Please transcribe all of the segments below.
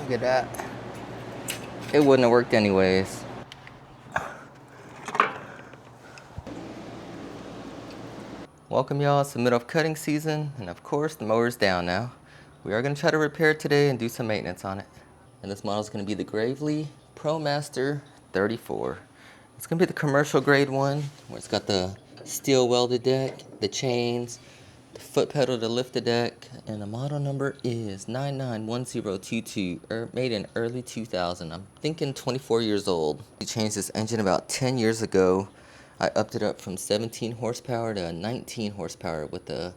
Look at that. It wouldn't have worked anyways. Welcome y'all, it's the middle of cutting season, and of course the mower's down now. We are going to try to repair it today and do some maintenance on it. And this model is going to be the Gravely ProMaster 34. It's going to be the commercial grade one, where it's got the steel welded deck, the chains, the foot pedal to lift the deck, and the model number is 991022, made in early 2000. I'm thinking 24 years old. We changed this engine about 10 years ago. I upped it up from 17 horsepower to 19 horsepower with the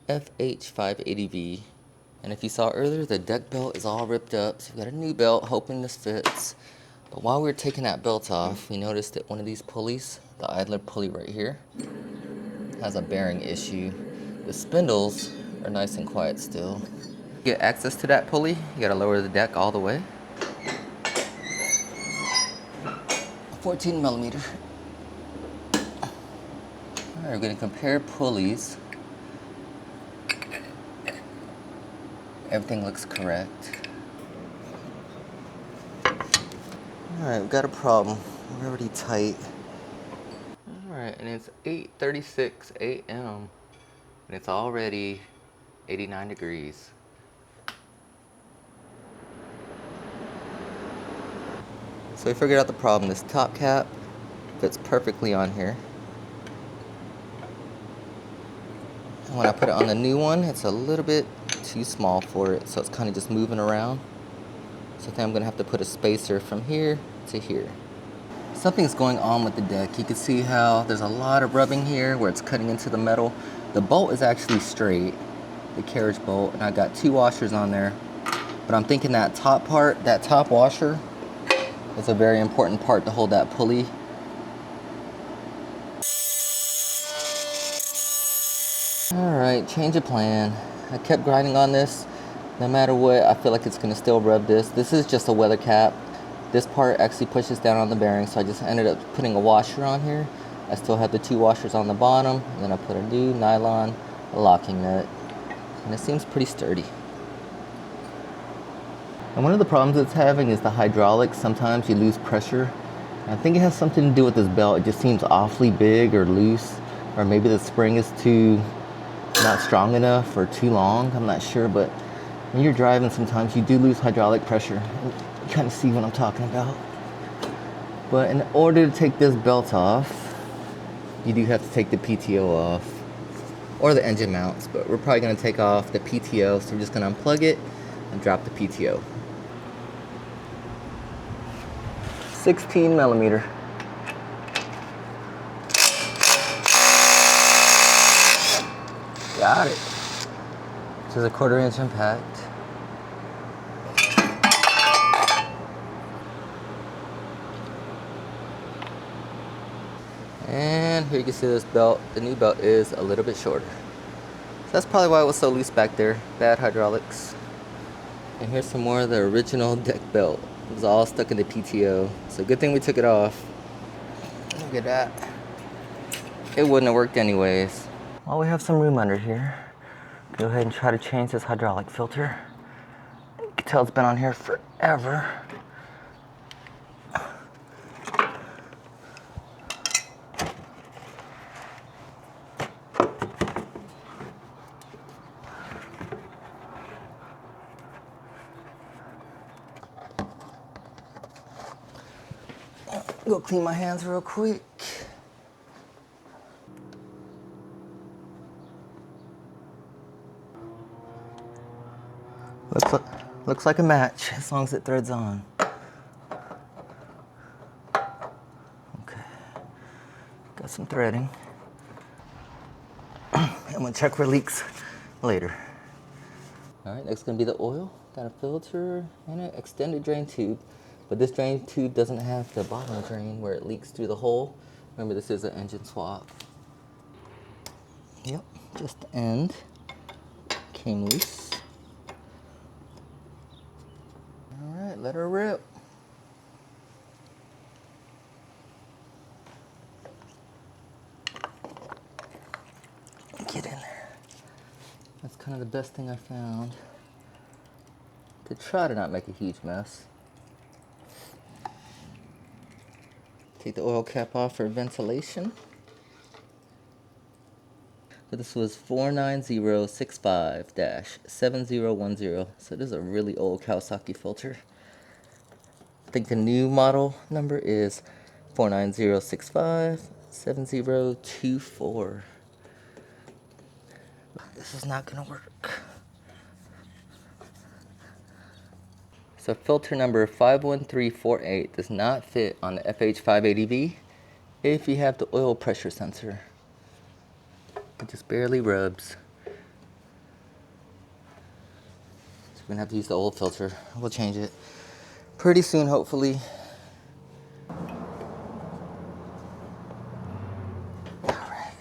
FH580V. And if you saw earlier, the deck belt is all ripped up, so we got a new belt, hoping this fits. But while we were taking that belt off, we noticed that one of these pulleys, the idler pulley right here, has a bearing issue. The spindles are nice and quiet still. To get access to that pulley, you gotta lower the deck all the way. 14 millimeter. All right, we're gonna compare pulleys. Everything looks correct. All right, we've got a problem. We're already tight. All right, and it's 8:36 a.m. and it's already 89 degrees. So we figured out the problem. This top cap fits perfectly on here. And when I put it on the new one, it's a little bit too small for it, so it's kind of just moving around. So I think I'm gonna have to put a spacer from here to here. Something's going on with the deck. You can see how there's a lot of rubbing here where it's cutting into the metal. The bolt is actually straight, the carriage bolt, and I got 2 washers on there. But I'm thinking that top part, that top washer, is a very important part to hold that pulley. All right, change of plan. I kept grinding on this. No matter what, I feel like it's gonna still rub this. This is just a weather cap. This part actually pushes down on the bearing, so I just ended up putting a washer on here. I still have the 2 washers on the bottom, and then I put a new nylon locking nut, and it seems pretty sturdy. And one of the problems it's having is the hydraulics. Sometimes you lose pressure. And I think it has something to do with this belt. It just seems awfully big or loose, or maybe the spring is not strong enough or too long. I'm not sure, but when you're driving, sometimes you do lose hydraulic pressure. You kind of see what I'm talking about. But in order to take this belt off, you do have to take the PTO off, or the engine mounts, but we're probably gonna take off the PTO, so we're just gonna unplug it and drop the PTO. 16 millimeter. Got it. This is a 1/4 inch impact. And here you can see this belt. The new belt is a little bit shorter. So that's probably why it was so loose back there. Bad hydraulics. And here's some more of the original deck belt. It was all stuck in the PTO. So good thing we took it off. Look at that. It wouldn't have worked anyways. Well, we have some room under here. Go ahead and try to change this hydraulic filter. You can tell it's been on here forever. Go clean my hands real quick. Looks like a match, as long as it threads on. Okay, got some threading. I'm gonna check for leaks later. All right, next gonna be the oil. Got a filter and an extended drain tube. But this drain tube doesn't have the bottom drain where it leaks through the hole. Remember, this is an engine swap. Yep, just the end came loose. All right, let her rip. Get in there. That's kind of the best thing I found. to try to not make a huge mess. Take the oil cap off for ventilation. So this was 49065-7010. So this is a really old Kawasaki filter. I think the new model number is 49065-7024. This is not gonna work. So filter number 51348 does not fit on the FH580V if you have the oil pressure sensor. It just barely rubs. So we're gonna have to use the old filter. We'll change it pretty soon, hopefully. Alright.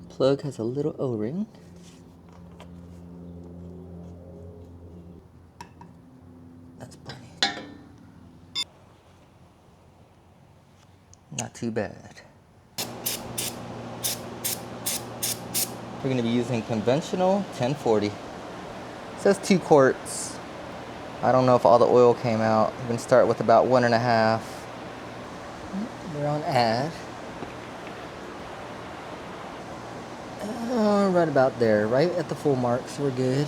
Plug has a little O-ring. That's plenty. Not too bad. We're going to be using conventional 1040. It says 2 quarts. I don't know if all the oil came out. We're going to start with about 1.5. We're on add. Right about there, right at the full mark, so we're good.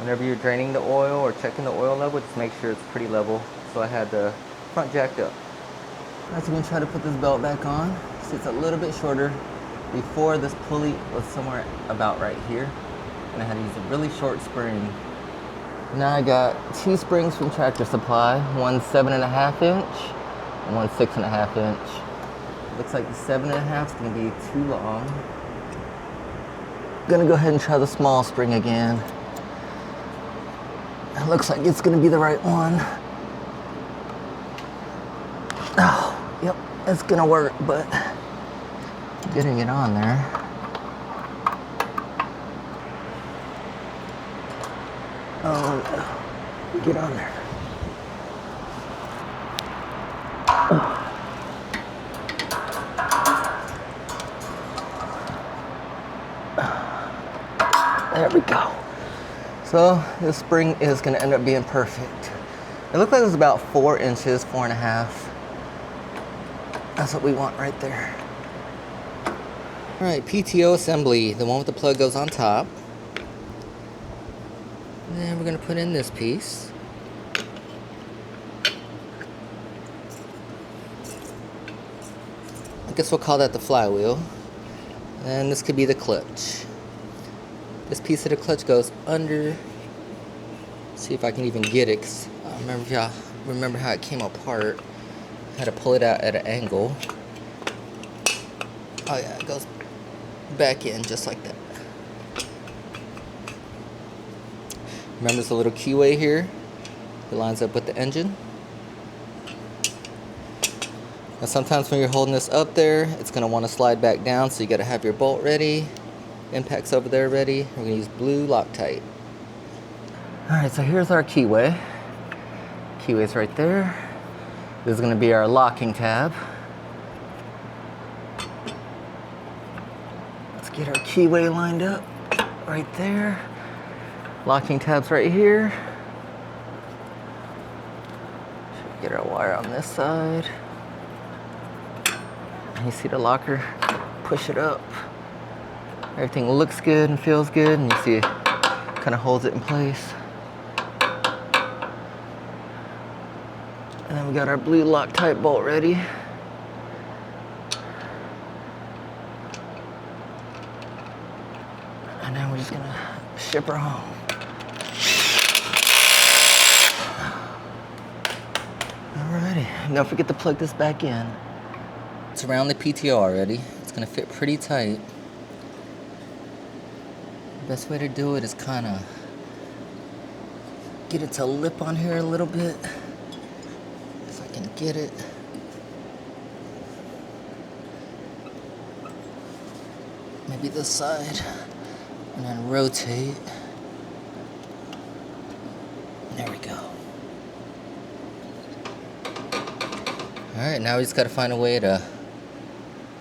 Whenever you're draining the oil or checking the oil level, just make sure it's pretty level. So I had the front jacked up. Alright, so we're going to try to put this belt back on. So it's a little bit shorter. Before, this pulley was somewhere about right here, and I had to use a really short spring. Now I got 2 springs from Tractor Supply, one 7.5 inch and one 6.5 inch. Looks like the 7.5 is going to be too long. I'm gonna go ahead and try the small spring again. It looks like it's gonna be the right one. Oh, yep, it's gonna work, but getting it on there. Oh, get on there. There we go. So this spring is gonna end up being perfect. It looked like it was about 4 inches, 4.5. That's what we want right there. All right, PTO assembly, the one with the plug goes on top. And then we're gonna put in this piece. I guess we'll call that the flywheel. And this could be the clutch. This piece of the clutch goes under. See if I can even get it, 'cause I remember if y'all remember how it came apart. I had to pull it out at an angle. Oh yeah, it goes back in just like that. Remember there's a little keyway here that lines up with the engine. Now sometimes when you're holding this up there, it's going to want to slide back down, so you got to have your bolt ready. Impacts over there ready. We're going to use blue Loctite. Alright, so here's our keyway. Keyway's right there. This is going to be our locking tab. Let's get our keyway lined up right there. Locking tab's right here. Should get our wire on this side. You see the locker, push it up. Everything looks good and feels good, and you see it kind of holds it in place. And then we got our blue Loctite bolt ready. And then we're just gonna ship her home. Alrighty, don't forget to plug this back in. It's around the PTO already. It's gonna fit pretty tight. The best way to do it is kind of get it to lip on here a little bit. If I can get it. Maybe this side. And then rotate. There we go. Alright, now we just gotta find a way to...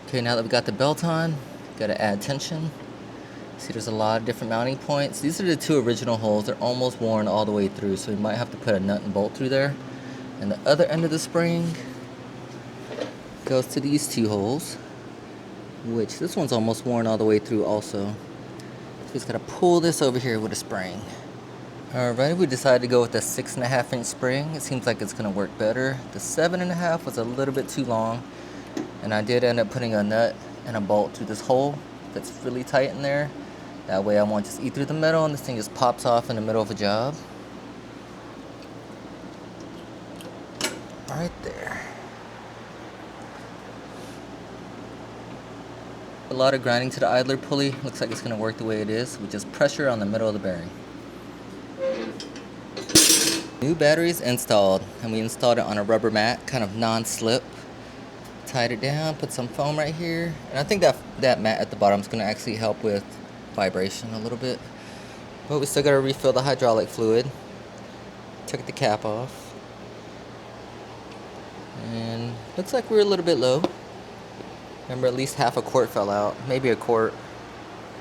Okay, now that we got the belt on, gotta add tension. See, there's a lot of different mounting points. These are the two original holes. They're almost worn all the way through, so we might have to put a nut and bolt through there. And the other end of the spring goes to these two holes, which this one's almost worn all the way through also. So we just gotta pull this over here with a spring. Alright, we decided to go with the 6.5-inch spring. It seems like it's gonna work better. The 7.5 was a little bit too long, and I did end up putting a nut and a bolt through this hole that's really tight in there. That way I won't just eat through the middle and this thing just pops off in the middle of a job. Right there. A lot of grinding to the idler pulley. Looks like it's going to work the way it is, with just pressure on the middle of the bearing. New batteries installed, and we installed it on a rubber mat, kind of non-slip. Tied it down, put some foam right here, and I think that mat at the bottom is going to actually help with vibration a little bit. But we still got to refill the hydraulic fluid. Took the cap off, and looks like we're a little bit low. Remember, at least half a quart fell out, maybe a quart.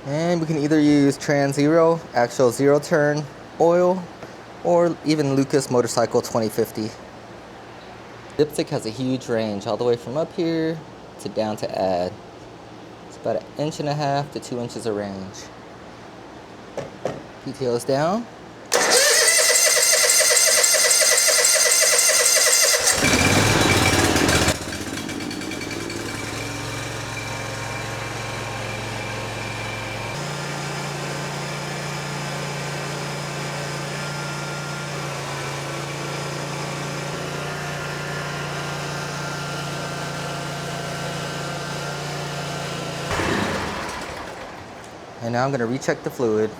And we can either use Trans Zero, actual zero turn oil, or even Lucas Motorcycle 2050. Dipstick has a huge range, all the way from up here to down to add. It's about 1.5 to 2 inches of range. PTO is down. And now I'm going to recheck the fluid.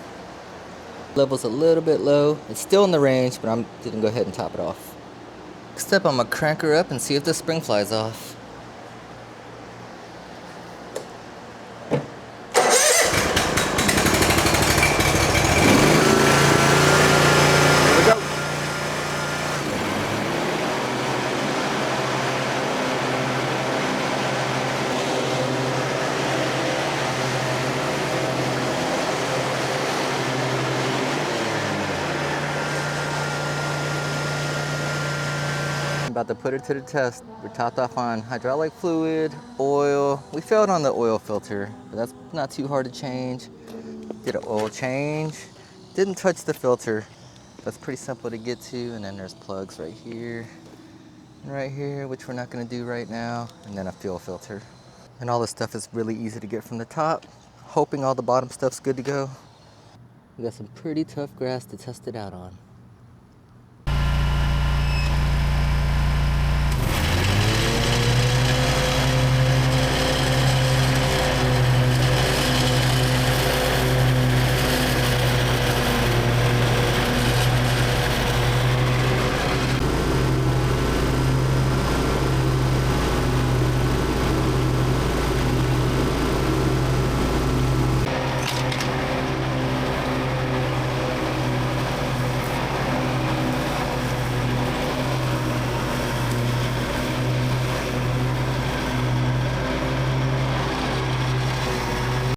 Level's a little bit low. It's still in the range, but I'm going to go ahead and top it off. Next up, I'm going to crank her up and see if the spring flies off. About to put her to the test. We're topped off on hydraulic fluid, oil. We failed on the oil filter, but that's not too hard to change. Did an oil change. Didn't touch the filter. That's pretty simple to get to. And then there's plugs right here and right here, which we're not gonna do right now. And then a fuel filter. And all this stuff is really easy to get from the top. Hoping all the bottom stuff's good to go. We got some pretty tough grass to test it out on.